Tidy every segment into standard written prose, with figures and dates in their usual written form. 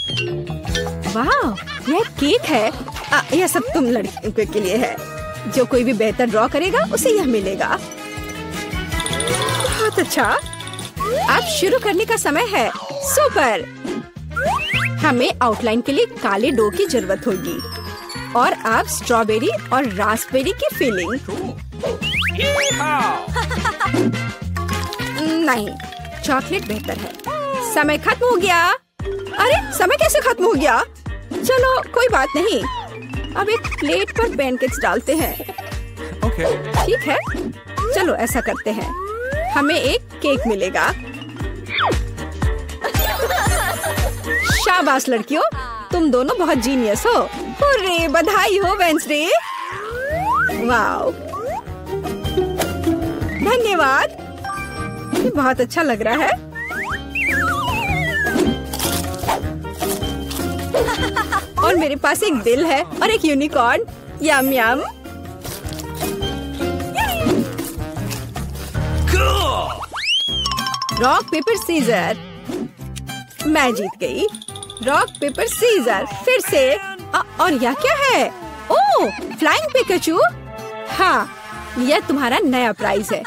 वाह, यह केक है। यह सब तुम लड़कियों के लिए है। जो कोई भी बेहतर ड्रॉ करेगा उसे यह मिलेगा। बहुत अच्छा। अब शुरू करने का समय है। सुपर। हमें आउटलाइन के लिए काले डो की जरूरत होगी और अब स्ट्रॉबेरी और रास्पबेरी की फिलिंग। नहीं, चॉकलेट बेहतर है। समय खत्म हो गया। अरे, समय कैसे खत्म हो गया? चलो कोई बात नहीं। अब एक प्लेट पर पैनकेक्स डालते हैं। ठीक है, चलो ऐसा करते हैं। हमें एक केक मिलेगा। शाबाश लड़कियों, तुम दोनों बहुत जीनियस हो। हुर्रे, बधाई हो वेंसडे। वाओ, धन्यवाद। ये बहुत अच्छा लग रहा है। और मेरे पास एक दिल है और एक unicorn. Yum yum. Rock paper scissor. मैं जीत गई। Rock paper scissor. फिर से। और यह क्या है? Oh, flying Pikachu. हाँ, यह तुम्हारा नया प्राइज है।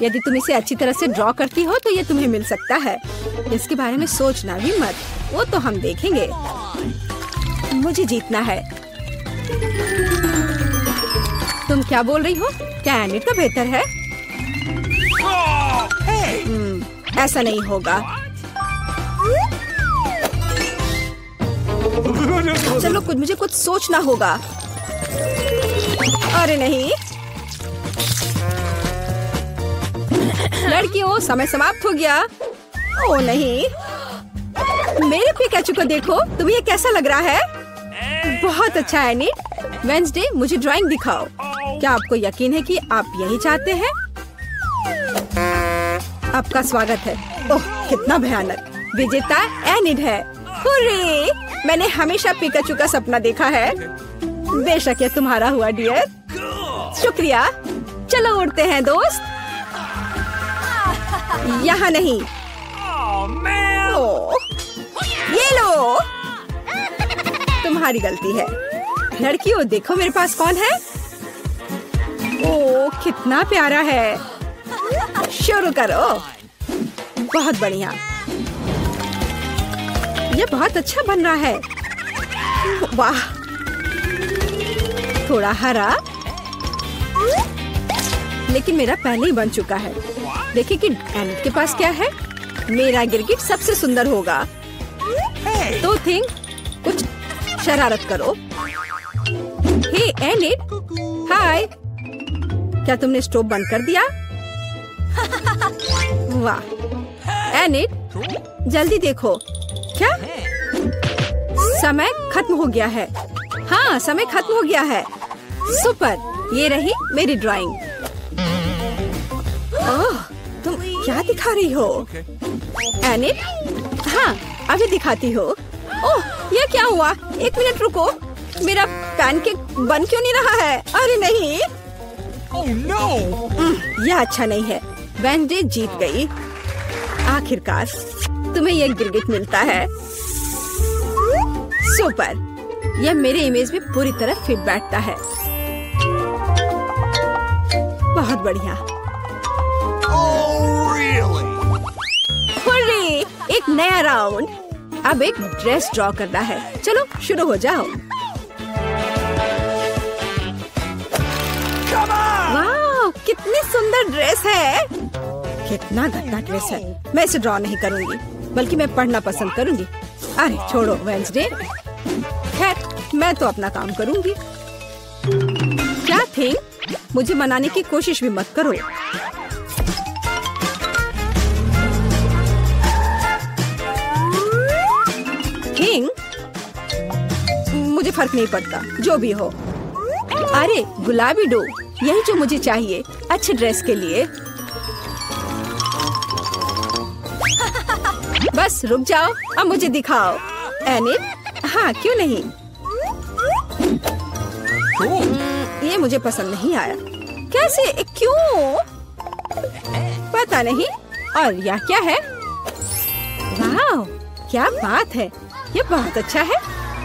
यदि तुम इसे अच्छी तरह से ड्रॉ करती हो तो यह तुम्हें मिल सकता है। इसके बारे में सोचना भी मत, वो तो हम देखेंगे। मुझे जीतना है। तुम क्या बोल रही हो? क्या एनिट का बेहतर है? ऐसा नहीं होगा। चलो मुझे कुछ सोचना होगा। अरे नहीं, लड़कियों, समय समाप्त हो गया। ओ नहीं, मेरे पिकाचू को देखो। तुम्हें ये कैसा लग रहा है? बहुत अच्छा है एनिट। वेंसडे, मुझे ड्राइंग दिखाओ। क्या आपको यकीन है कि आप यही चाहते हैं? आपका स्वागत है। ओह, कितना भयानक। विजेता एनिट है। हुर्रे, मैंने हमेशा पिकाचू का सपना देखा है। बेशक ये तुम्हारा हुआ डियर। शुक्रिया। चलो उड़ते हैं दोस्त। यहाँ नहीं। ओह, ये लो। तुम्हारी गलती है। लड़कियों, देखो मेरे पास कौन है। ओह, कितना प्यारा है। शुरू करो। बहुत बढ़िया। ये बहुत अच्छा बन रहा है। वाह, थोड़ा हरा, लेकिन मेरा पहले ही बन चुका है। देखिए कि एनिट के पास क्या है। मेरा गिरगिट सबसे सुंदर होगा। तो थिंक, कुछ शरारत करो। हे एनिट, हाय। क्या तुमने स्टोव बंद कर दिया? वाह एनिट, जल्दी देखो। क्या? समय खत्म हो गया है। हाँ, समय खत्म हो गया है। सुपर, ये रही मेरी ड्राइंग। ओह, तुम क्या दिखा रही हो? एनिट, हाँ, अभी दिखाती हो। ओह, ये क्या हुआ? एक मिनट रुको। मेरा पैनकेक बन क्यों नहीं रहा है? अरे नहीं। Oh no! यह अच्छा नहीं है। वेंसडे जीत गई। आखिरकार तुम्हें यह गिरगिट मिलता है। सुपर, यह मेरे इमेज में पूरी तरह फिट बैठता है। बहुत बढ़िया। Oh really? हुर्रे, एक नया राउंड। अब एक ड्रेस ड्रॉ करना है। चलो शुरू हो जाओ। वाह, कितनी सुंदर ड्रेस है। कितना गंदा ड्रेस है। मैं इसे ड्रॉ नहीं करूंगी, बल्कि मैं पढ़ना पसंद करूंगी। अरे छोड़ो वेंसडे। खैर, मैं तो अपना काम करूंगी। क्या थिंक, मुझे मनाने की कोशिश भी मत करो। थिंक, मुझे फर्क नहीं पड़ता, जो भी हो। अरे गुलाबी डो, यही जो मुझे चाहिए अच्छे ड्रेस के लिए। बस रुक जाओ, अब मुझे दिखाओ। एनिट, हाँ क्यों नहीं। ये मुझे पसंद नहीं आया। कैसे? क्यों? पता नहीं। और यह क्या है? वाह, क्या बात है। ये बहुत अच्छा है।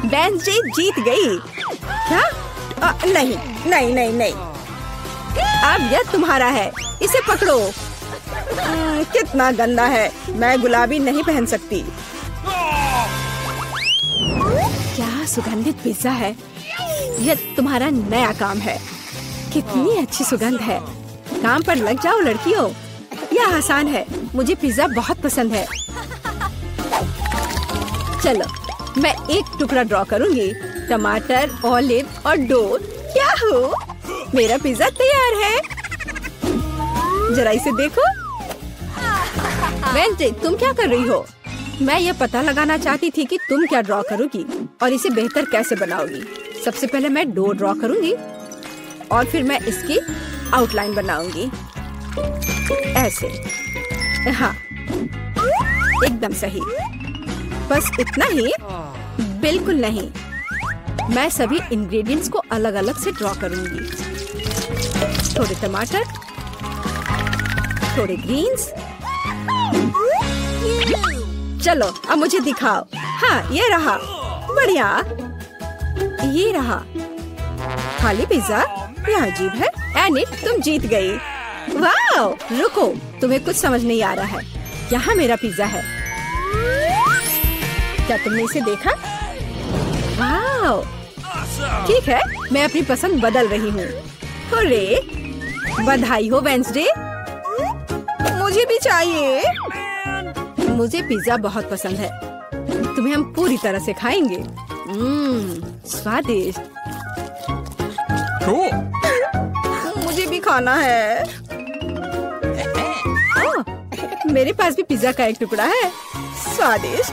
वेडनेसडे जीत गई। क्या? नहीं नहीं नहीं नहीं, अब यह तुम्हारा है, इसे पकड़ो। कितना गंदा है, मैं गुलाबी नहीं पहन सकती। क्या सुगंधित पिज्जा है। यह तुम्हारा नया काम है। कितनी अच्छी सुगंध है। काम पर लग जाओ लड़कियों, यह आसान है। मुझे पिज्जा बहुत पसंद है। चलो मैं एक टुकड़ा ड्रॉ करूंगी। टमाटर, ऑलिव और डो। क्या हो, मेरा पिज्जा तैयार है। जरा इसे देखो। वेडनेसडे, तुम क्या कर रही हो? मैं ये पता लगाना चाहती थी कि तुम क्या ड्रॉ करोगी और इसे बेहतर कैसे बनाओगी। सबसे पहले मैं डो ड्रॉ करूंगी और फिर मैं इसकी आउटलाइन बनाऊंगी ऐसे। हाँ, एकदम सही। बस इतना ही? बिल्कुल नहीं, मैं सभी इंग्रेडिएंट्स को अलग अलग से ड्रॉ करूंगी। थोड़े टमाटर, थोड़े ग्रीन्स। चलो अब मुझे दिखाओ। हाँ, ये रहा। बढ़िया, ये रहा। खाली पिज्जा? यह अजीब है। एनी, तुम जीत गई। वाओ, रुको, तुम्हें कुछ समझ नहीं आ रहा है। यहाँ मेरा पिज्जा है। क्या तुमने इसे देखा? वाओ, ठीक है, मैं अपनी पसंद बदल रही हूँ। अरे, बधाई हो वेडनेसडे। मुझे भी चाहिए। मुझे पिज्जा बहुत पसंद है। तुम्हें हम पूरी तरह से खाएंगे। स्वादिष्ट। Cool. मुझे भी खाना है। मेरे पास भी पिज्जा का एक टुकड़ा है। स्वादिष्ट।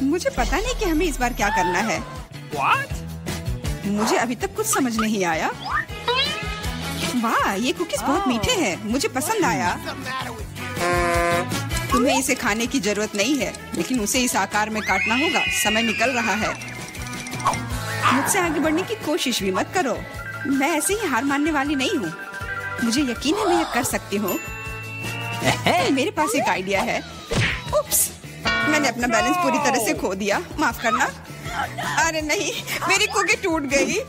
मुझे पता नहीं कि हमें इस बार क्या करना है। What? मुझे अभी तक कुछ समझ नहीं आया। वाह, ये कुकीज बहुत मीठे हैं। मुझे पसंद आया। तुम्हें इसे खाने की जरूरत नहीं है, लेकिन उसे इस आकार में काटना होगा। समय निकल रहा है। मुझसे आगे बढ़ने की कोशिश भी मत करो। मैं ऐसे ही हार मानने वाली नहीं हूँ। मुझे यकीन है मैं ये कर सकती हूँ। मेरे पास एक आइडिया है। उप्स, मैंने अपना बैलेंस पूरी तरह से खो दिया। माफ करना। अरे नहीं, मेरी कुकी टूट गई।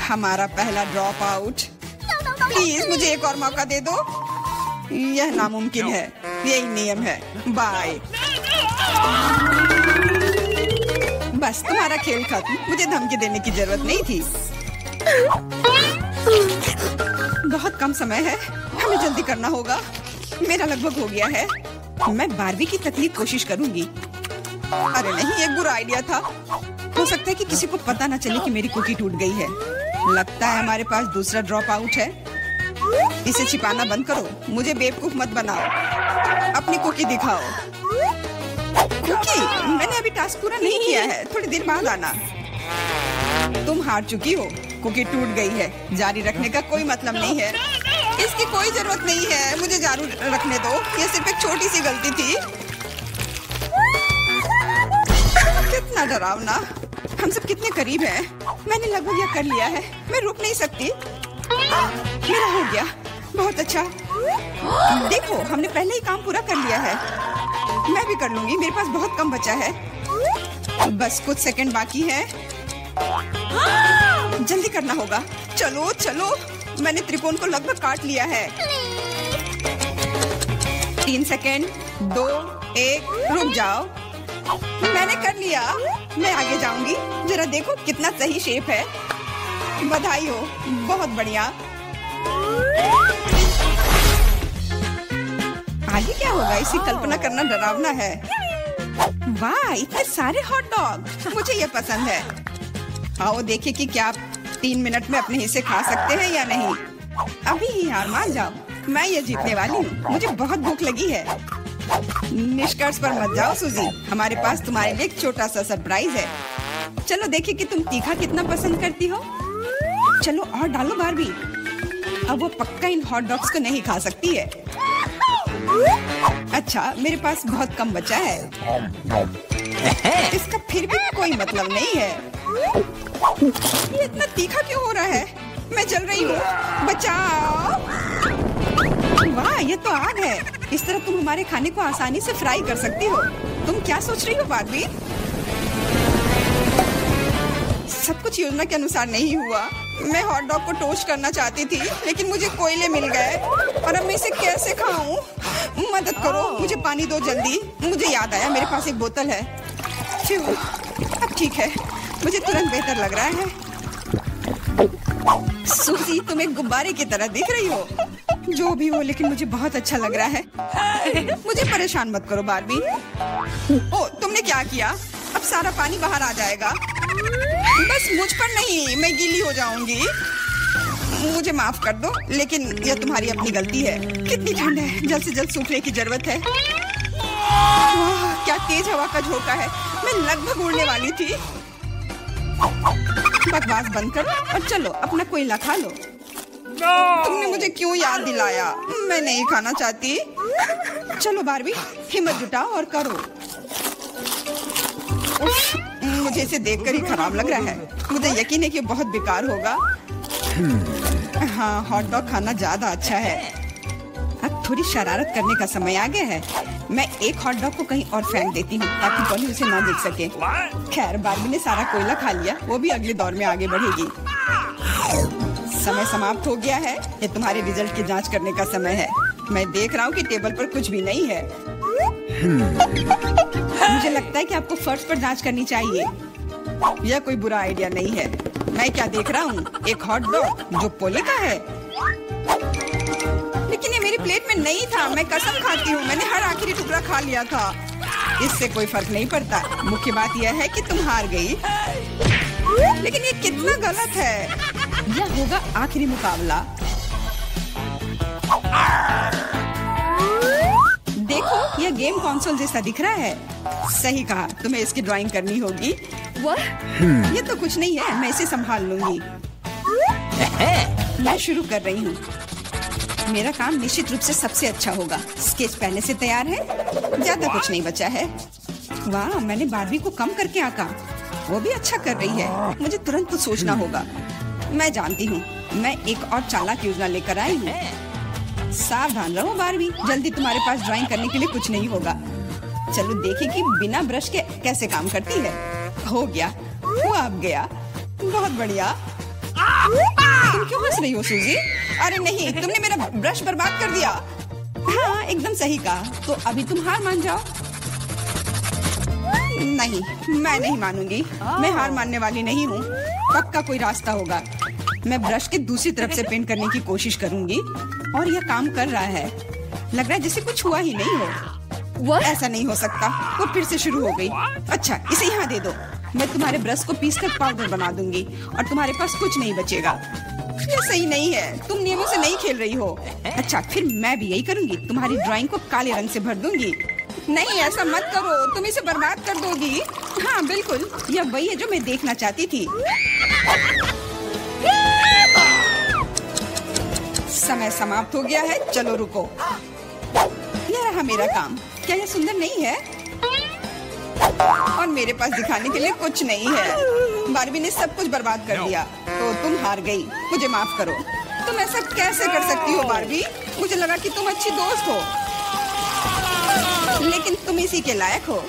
हमारा पहला ड्रॉप आउट। प्लीज मुझे एक और मौका दे दो। यह नामुमकिन है। यही नियम है। बाय। बस, तुम्हारा खेल खत्म। मुझे धमकी देने की जरूरत नहीं थी। बहुत कम समय है, हमें जल्दी करना होगा। मेरा लगभग हो गया है। मैं बारबी की तकलीफ कोशिश करूंगी। अरे नहीं, ये बुरा आइडिया था। हो सकता है कि किसी को पता न चले कि मेरी कुकी टूट गई है। लगता है हमारे पास दूसरा ड्रॉप आउट है। इसे छिपाना बंद करो। मुझे बेवकूफ मत बनाओ। अपनी कुकी दिखाओ। कुकी, मैंने अभी टास्क पूरा नहीं किया है। थोड़ी देर बाद आना। तुम हार चुकी हो। कुकी टूट गई है। जारी रखने का कोई मतलब नहीं है। इसकी कोई जरूरत नहीं है। मुझे जारी रखने दो। ये सिर्फ एक छोटी सी गलती थी। कितना डरावना। हम सब कितने करीब हैं। मैंने लगभग यह कर लिया है। मैं रुक नहीं सकती। मेरा हो गया। बहुत अच्छा। देखो, हमने पहले ही काम पूरा कर लिया है। मैं भी कर लूंगी। मेरे पास बहुत कम बचा है। बस कुछ सेकंड बाकी है। जल्दी करना होगा। चलो चलो, मैंने त्रिकोण को लगभग काट लिया है। 3 सेकंड, 2, 1, रुक जाओ। मैंने कर लिया। मैं आगे जाऊंगी। जरा देखो कितना सही शेप है। बधाई हो, बहुत बढ़िया। आगे क्या होगा, इसी कल्पना करना डरावना है। वाह, इतने सारे हॉट डॉग। मुझे ये पसंद है। आओ देखें कि क्या आप 3 मिनट में अपने हिस्से खा सकते हैं या नहीं। अभी ही हार मान जाओ। मैं ये जीतने वाली हूँ। मुझे बहुत भूख लगी है। निष्कर्ष पर मत जाओ सूजी। हमारे पास तुम्हारे लिए एक छोटा सा सरप्राइज है। चलो देखें कि तुम तीखा कितना पसंद करती हो। चलो और डालो बारबी। अब वो पक्का इन हॉट डॉग्स को नहीं खा सकती है। अच्छा, मेरे पास बहुत कम बचा है। इसका फिर भी कोई मतलब नहीं है। ये इतना तीखा क्यों हो रहा है? मैं जल रही हूँ। बचाओ। वाह, ये तो आग है। इस तरह तुम हमारे खाने को आसानी से फ्राई कर सकती हो। तुम क्या सोच रही हो बारबी? सब कुछ योजना के अनुसार नहीं हुआ। मैं हॉट डॉग को टोस्ट करना चाहती थी, लेकिन मुझे कोयले मिल गए और अब मैं इसे कैसे खाऊं? मदद करो, मुझे पानी दो जल्दी। मुझे याद आया मेरे पास एक बोतल है। फ्यू, अब ठीक है, मुझे तुरंत बेहतर लग रहा है। सूजी, तुम एक गुब्बारे की तरह दिख रही हो। जो भी हो, लेकिन मुझे बहुत अच्छा लग रहा है। मुझे परेशान मत करो बारबी। ओ, तुमने क्या किया? अब सारा पानी बाहर आ जाएगा। बस मुझ पर नहीं, मैं गीली हो जाऊंगी। मुझे माफ कर दो, लेकिन यह तुम्हारी अपनी गलती है। कितनी ठंड है, जल्द से जल्द सूखने की जरूरत है। वाह, क्या तेज हवा का झोंका है। मैं लगभग उड़ने वाली थी। बकवास बंद करो और चलो अपना कोयला खा लो। तुमने मुझे क्यों याद दिलाया? मैं नहीं खाना चाहती। चलो बारबी, हिम्मत जुटाओ और करो। उफ, मुझे इसे देखकर ही खराब लग रहा है। मुझे यकीन है कि बहुत बेकार होगा। हाँ, हॉट डॉग खाना ज्यादा अच्छा है। अब थोड़ी शरारत करने का समय आ गया है। मैं एक हॉट डॉग को कहीं और फेंक देती हूँ ताकि पॉली उसे ना देख सके। खैर, बारबी ने सारा कोयला खा लिया, वो भी अगले दौर में आगे बढ़ेगी। समय समाप्त हो गया है। ये तुम्हारे रिजल्ट की जांच करने का समय है। मैं देख रहा हूँ कि टेबल पर कुछ भी नहीं है। मुझे लगता है कि आपको फर्श पर जांच करनी चाहिए। यह कोई बुरा आइडिया नहीं है। मैं क्या देख रहा हूँ? एक हॉट डॉग जो पोले का है। लेकिन ये मेरी प्लेट में नहीं था। मैं कसम खाती हूँ, मैंने हर आखिरी टुकड़ा खा लिया था। इससे कोई फर्क नहीं पड़ता। मुख्य बात यह है कि तुम हार गई। लेकिन ये कितना गलत है। यह होगा आखिरी मुकाबला। देखो, यह गेम कंसोल जैसा दिख रहा है। सही कहा, तुम्हें इसकी ड्राइंग करनी होगी। ये तो कुछ नहीं है, मैं इसे संभाल लूंगी। मैं शुरू कर रही हूँ। मेरा काम निश्चित रूप से सबसे अच्छा होगा। स्केच पहले से तैयार है, ज्यादा कुछ नहीं बचा है। वाह, मैंने बारबी को कम करके आंका। वो भी अच्छा कर रही है। मुझे तुरंत कुछ सोचना होगा। मैं जानती हूँ, मैं एक और चालाक योजना लेकर आई हूँ। सावधान रहो बारबी, जल्दी तुम्हारे पास ड्राइंग करने के लिए कुछ नहीं होगा। चलो देखें कि बिना ब्रश के कैसे काम करती है। हो गया, वो अब गया। बहुत बढ़िया। तुम क्यों हंस रही हो सूजी? अरे नहीं, तुमने मेरा ब्रश बर्बाद कर दिया। हाँ, एकदम सही कहा। तो अभी तुम हार मान जाओ। नहीं, मैं नहीं मानूंगी। मैं हार मानने वाली नहीं हूँ। पक्का कोई रास्ता होगा। मैं ब्रश के दूसरी तरफ से पेंट करने की कोशिश करूंगी और यह काम कर रहा है। लग रहा है जैसे कुछ हुआ ही नहीं हो। ऐसा नहीं हो सकता। वो फिर से शुरू हो गई। अच्छा, इसे यहाँ दे दो। मैं तुम्हारे ब्रश को पीसकर पाउडर बना दूंगी और तुम्हारे पास कुछ नहीं बचेगा। ये सही नहीं है। तुम नियमों से नहीं खेल रही हो। अच्छा, फिर मैं भी यही करूंगी। तुम्हारी ड्राइंग को काले रंग से भर दूंगी। नहीं, ऐसा मत करो, तुम इसे बर्बाद कर दोगी। हाँ बिल्कुल, यह वही है जो मैं देखना चाहती थी। समय समाप्त हो गया है। चलो रुको। यह रहा मेरा काम। क्या यह सुंदर नहीं है? और मेरे पास दिखाने के लिए कुछ नहीं है। बारबी ने सब कुछ बर्बाद कर दिया। तो तुम हार गई। मुझे माफ करो। तुम ऐसा कैसे कर सकती हो बारबी? मुझे लगा कि तुम अच्छी दोस्त हो, लेकिन तुम इसी के लायक हो।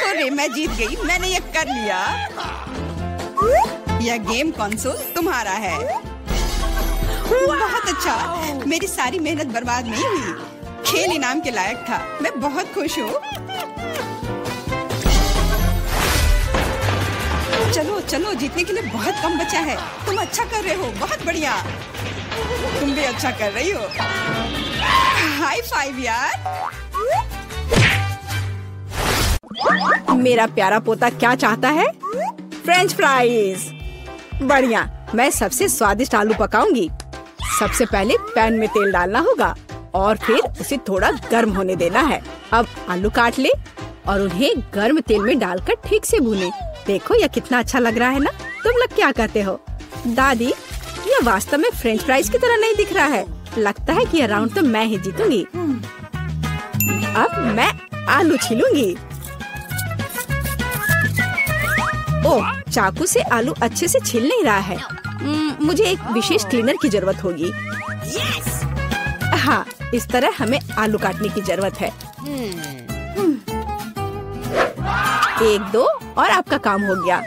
अरे, मैं जीत गई। मैंने ये कर लिया। यह गेम कंसोल तुम्हारा है। बहुत अच्छा। मेरी सारी मेहनत बर्बाद नहीं हुई। खेल इनाम के लायक था। मैं बहुत खुश हूँ। चलो चलो, जीतने के लिए बहुत कम बचा है। तुम अच्छा कर रहे हो। बहुत बढ़िया। तुम भी अच्छा कर रही हो। हाई फाइव यार। मेरा प्यारा पोता क्या चाहता है? French fries. बढ़िया, मैं सबसे स्वादिष्ट आलू पकाऊंगी। सबसे पहले पैन में तेल डालना होगा और फिर उसे थोड़ा गर्म होने देना है। अब आलू काट ले और उन्हें गर्म तेल में डालकर ठीक से भूने। देखो, यह कितना अच्छा लग रहा है ना? तुम लोग क्या कहते हो? दादी, यह वास्तव में फ्रेंच फ्राइज की तरह नहीं दिख रहा है। लगता है कि यह राउंड तो मैं ही जीतूंगी। अब मैं आलू छीलूंगी। ओह, चाकू से आलू अच्छे से छिल नहीं रहा है। मुझे एक विशेष क्लीनर की जरूरत होगी। हाँ, इस तरह हमें आलू काटने की जरूरत है। 1 2 और आपका काम हो गया।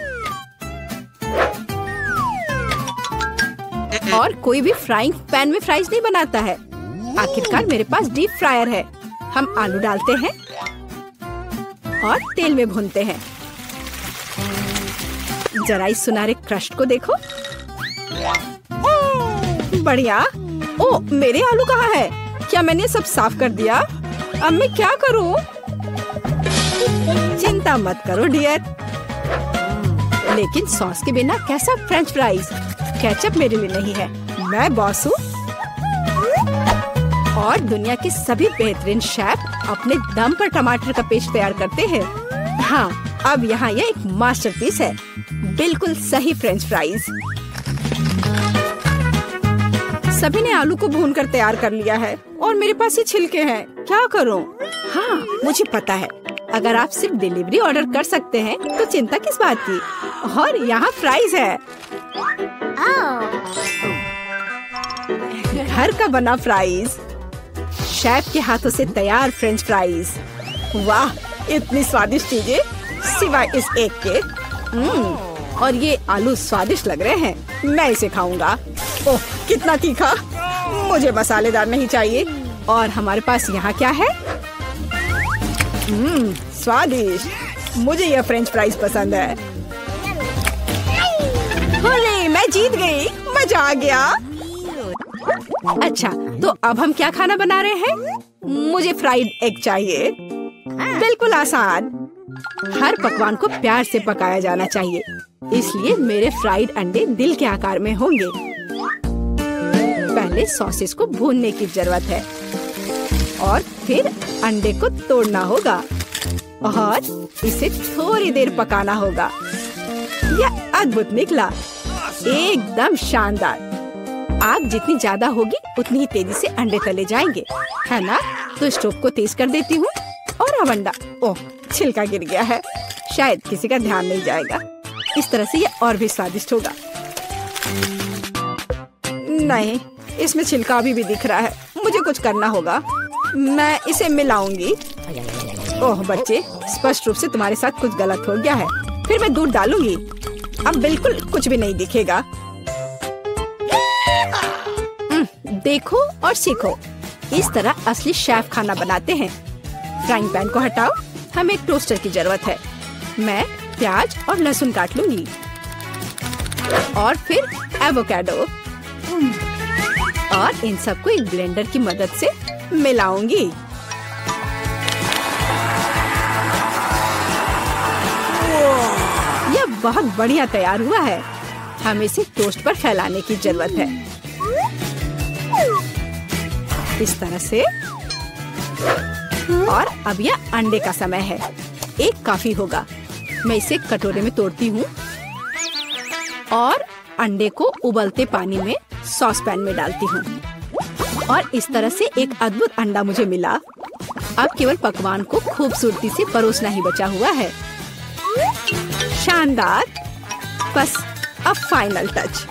और कोई भी फ्राइंग पैन में फ्राइज नहीं बनाता है। आखिरकार मेरे पास डीप फ्रायर है। हम आलू डालते हैं और तेल में भूनते हैं। जरा इस सुनहरे क्रस्ट को देखो। बढ़िया। ओ, मेरे आलू कहाँ है? क्या मैंने सब साफ कर दिया? अब मैं क्या करूं? चिंता मत करो डियर। लेकिन सॉस के बिना कैसा फ्रेंच फ्राइज? केचप मेरे लिए नहीं है, मैं बॉस हूँ। और दुनिया के सभी बेहतरीन शेफ अपने दम पर टमाटर का पेस्ट तैयार करते हैं। हाँ, अब यहाँ ये एक मास्टरपीस है। बिल्कुल सही फ्रेंच फ्राइज। सभी ने आलू को भूनकर तैयार कर लिया है और मेरे पास ये छिलके हैं। क्या करूं? हाँ, मुझे पता है। अगर आप सिर्फ डिलीवरी ऑर्डर कर सकते हैं तो चिंता किस बात की। और यहाँ फ्राइज है। घर का बना फ्राइज, शेफ के हाथों से तैयार फ्रेंच फ्राइज। वाह, इतनी स्वादिष्ट चीजें सिवाय इस एक के। और ये आलू स्वादिष्ट लग रहे हैं। मैं इसे खाऊंगा। ओह, कितना तीखा। मुझे मसालेदार नहीं चाहिए। और हमारे पास यहाँ क्या है? स्वादिष्ट। मुझे यह फ्रेंच फ्राइज पसंद है। होले, मैं जीत गई। मजा आ गया। अच्छा, तो अब हम क्या खाना बना रहे हैं? मुझे फ्राइड एग चाहिए। बिल्कुल आसान। हर पकवान को प्यार से पकाया जाना चाहिए, इसलिए मेरे फ्राइड अंडे दिल के आकार में होंगे। पहले सॉसेस को भूनने की जरूरत है और फिर अंडे को तोड़ना होगा और इसे थोड़ी देर पकाना होगा। यह अद्भुत निकला, एकदम शानदार। आग जितनी ज्यादा होगी उतनी ही तेजी से अंडे तले जाएंगे, है ना? तो स्टोव को तेज कर देती हूँ और अब अंडा। ओह, छिलका गिर गया है। शायद किसी का ध्यान नहीं जाएगा। इस तरह से ये और भी स्वादिष्ट होगा। नहीं, इसमें छिलका अभी भी दिख रहा है। मुझे कुछ करना होगा। मैं इसे मिलाऊंगी। ओह बच्चे, स्पष्ट रूप से तुम्हारे साथ कुछ गलत हो गया है। फिर मैं दूध डालूंगी। अब बिल्कुल कुछ भी नहीं दिखेगा। देखो और सीखो। इस तरह असली शेफ खाना बनाते हैं। फ्राइंग पैन को हटाओ। हमें एक टोस्टर की जरूरत है। मैं प्याज और लहसुन काट लूंगी और फिर एवोकाडो और इन सबको एक ब्लेंडर की मदद से मिलाऊंगी। यह बहुत बढ़िया तैयार हुआ है। हमें इसे टोस्ट पर फैलाने की जरूरत है। इस तरह से। और अब यह अंडे का समय है। एक काफी होगा। मैं इसे कटोरे में तोड़ती हूँ और अंडे को उबलते पानी में सॉस पैन में डालती हूँ और इस तरह से एक अद्भुत अंडा मुझे मिला। अब केवल पकवान को खूबसूरती से परोसना ही बचा हुआ है। शानदार। बस अब फाइनल टच।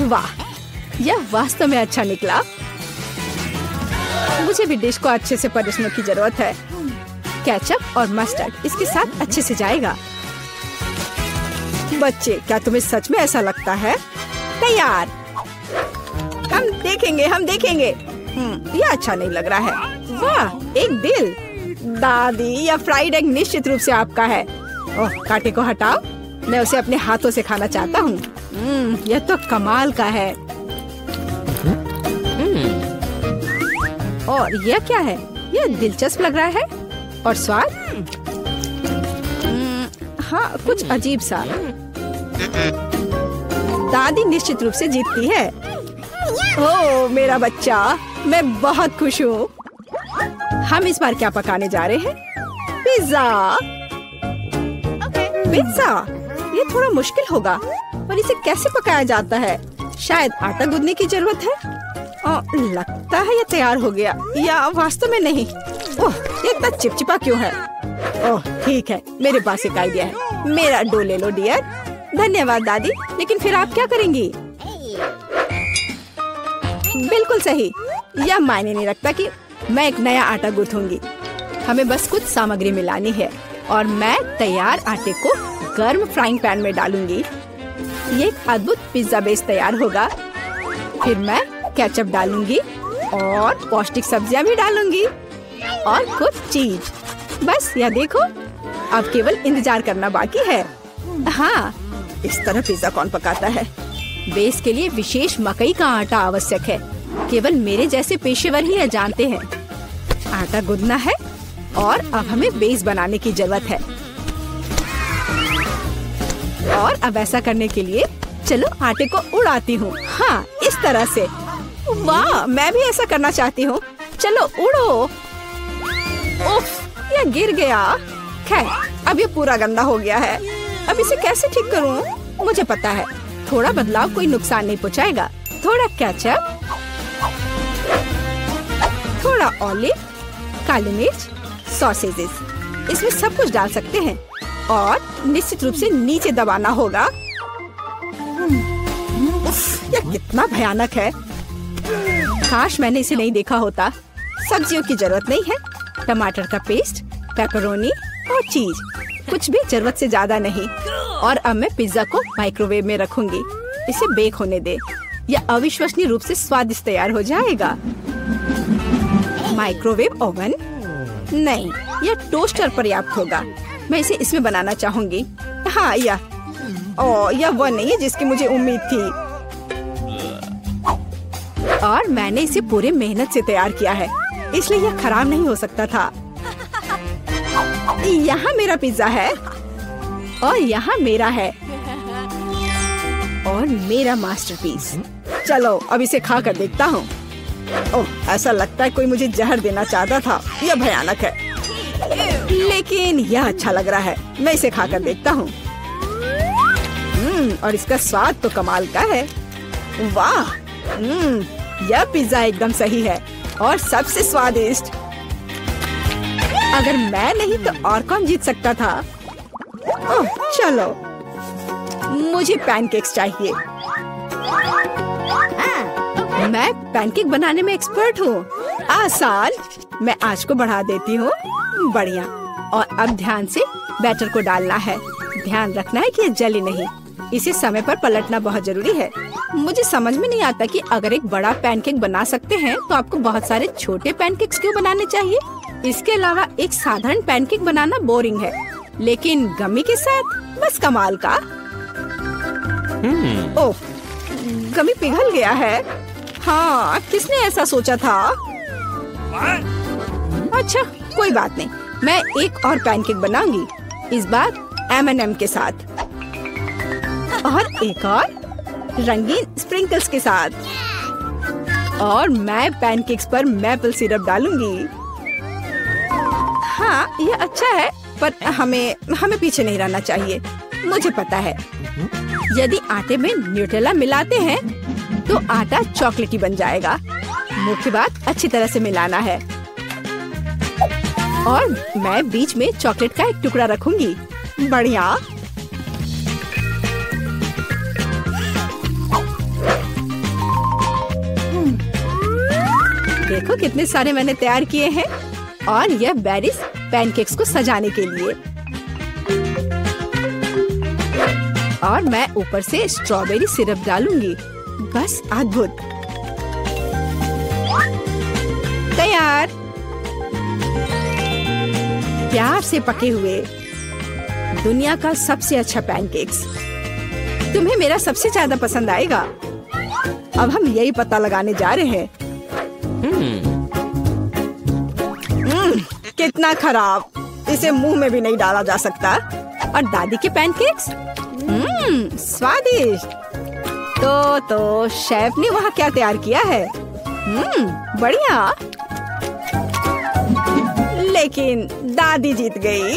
वाह, यह वास्तव में अच्छा निकला। मुझे भी डिश को अच्छे से परोसने की जरूरत है। केचप और मस्टर्ड इसके साथ अच्छे से जाएगा। बच्चे, क्या तुम्हें सच में ऐसा लगता है? तैयार। हम देखेंगे, हम देखेंगे। यह अच्छा नहीं लग रहा है। वाह, एक दिल। दादी, यह फ्राइड एग निश्चित रूप से आपका है। ओह, कांटे को हटाओ। मैं उसे अपने हाथों से खाना चाहता हूँ। यह तो कमाल का है। और यह क्या है? यह दिलचस्प लग रहा है। और स्वाद? हाँ, कुछ अजीब सा। दादी निश्चित रूप से जीतती है। ओह मेरा बच्चा, मैं बहुत खुश हूँ। हम इस बार क्या पकाने जा रहे हैं? पिज्जा। पिज्जा, ये थोड़ा मुश्किल होगा। पर इसे कैसे पकाया जाता है? शायद आटा गूंदने की जरूरत है। लगता है ये तैयार हो गया, या वास्तव में नहीं। ओह, ये इतना चिपचिपा क्यों है? ओह ठीक है, मेरे पास एक आइडिया है। मेरा डो ले लो डियर। धन्यवाद दादी। लेकिन फिर आप क्या करेंगी? बिल्कुल सही। यह मायने नहीं रखता कि मैं एक नया आटा गूंथूंगी। हमें बस कुछ सामग्री मिलानी है और मैं तैयार आटे को गर्म फ्राइंग पैन में डालूंगी। ये एक अद्भुत पिज्जा बेस तैयार होगा। फिर मैं केचप डालूंगी और पौष्टिक सब्जियां भी डालूंगी और कुछ चीज। बस यह देखो, अब केवल इंतजार करना बाकी है। हाँ, इस तरह पिज्जा कौन पकाता है? बेस के लिए विशेष मकई का आटा आवश्यक है। केवल मेरे जैसे पेशेवर ही यह जानते हैं। आटा गूंदना है और अब हमें बेस बनाने की जरूरत है। और अब ऐसा करने के लिए चलो आटे को उड़ाती हूँ। हाँ, इस तरह से। वाह, मैं भी ऐसा करना चाहती हूँ। चलो उड़ो। उफ, यह गिर गया। खैर, अब ये पूरा गंदा हो गया है। अब इसे कैसे ठीक करूँ? मुझे पता है, थोड़ा बदलाव कोई नुकसान नहीं पहुँचाएगा। थोड़ा केचप, थोड़ा ऑलिव, काली मिर्च, सॉसेजेस, इसमें सब कुछ डाल सकते हैं और निश्चित रूप से नीचे दबाना होगा। उफ, यह कितना भयानक है। काश मैंने इसे नहीं देखा होता। सब्जियों की जरूरत नहीं है। टमाटर का पेस्ट, पेपरोनी और चीज, कुछ भी जरूरत से ज्यादा नहीं। और अब मैं पिज्जा को माइक्रोवेव में रखूंगी। इसे बेक होने दे। यह अविश्वसनीय रूप से स्वादिष्ट तैयार हो जाएगा। माइक्रोवेव ओवन नहीं, यह टोस्टर पर्याप्त होगा। मैं इसे इसमें बनाना चाहूंगी। हाँ, यह वह नहीं है जिसकी मुझे उम्मीद थी। और मैंने इसे पूरे मेहनत से तैयार किया है, इसलिए यह खराब नहीं हो सकता था। यहाँ मेरा पिज्जा है और यहाँ मेरा है और मेरा मास्टरपीस। चलो अब इसे खा कर देखता हूँ। ओह, ऐसा लगता है कोई मुझे जहर देना चाहता था। यह भयानक है, लेकिन यह अच्छा लग रहा है। मैं इसे खा कर देखता हूँ। और इसका स्वाद तो कमाल का है। वाह, यह पिज्जा एकदम सही है और सबसे स्वादिष्ट। अगर मैं नहीं तो और कौन जीत सकता था? ओह, चलो, मुझे पैनकेक्स चाहिए। मैं पैनकेक बनाने में एक्सपर्ट हूँ। आसान। मैं आंच को बढ़ा देती हूँ। बढ़िया। और अब ध्यान से बैटर को डालना है। ध्यान रखना है कि ये जले नहीं। इसे समय पर पलटना बहुत जरूरी है। मुझे समझ में नहीं आता कि अगर एक बड़ा पैनकेक बना सकते हैं तो आपको बहुत सारे छोटे पैनकेक्स क्यों बनाने चाहिए? इसके अलावा एक साधारण पैनकेक बनाना बोरिंग है, लेकिन गमी के साथ बस कमाल का। ओह, गमी पिघल गया है। हाँ, किसने ऐसा सोचा था? अच्छा, कोई बात नहीं। मैं एक और पैनकेक बनाऊंगी, इस बार M&M के साथ और एक और रंगीन स्प्रिंकल्स के साथ। और मैं पैनकेक्स पर मैपल सिरप डालूंगी। हाँ, यह अच्छा है, पर हमें पीछे नहीं रहना चाहिए। मुझे पता है, यदि आटे में न्यूटेला मिलाते हैं तो आटा चॉकलेटी बन जाएगा। मुख्य बात अच्छी तरह से मिलाना है। और मैं बीच में चॉकलेट का एक टुकड़ा रखूंगी। बढ़िया। देखो कितने सारे मैंने तैयार किए हैं। और यह बेरीज पैनकेक्स को सजाने के लिए। और मैं ऊपर से स्ट्रॉबेरी सिरप डालूंगी। बस अद्भुत। तैयार। प्यार से पके हुए दुनिया का सबसे अच्छा पैनकेक्स। तुम्हें मेरा सबसे ज्यादा पसंद आएगा। अब हम यही पता लगाने जा रहे हैं। कितना खराब। इसे मुंह में भी नहीं डाला जा सकता। और दादी के पैनकेक्स स्वादिष्ट। तो शेफ ने वहाँ क्या तैयार किया है? बढ़िया। लेकिन दादी जीत गई।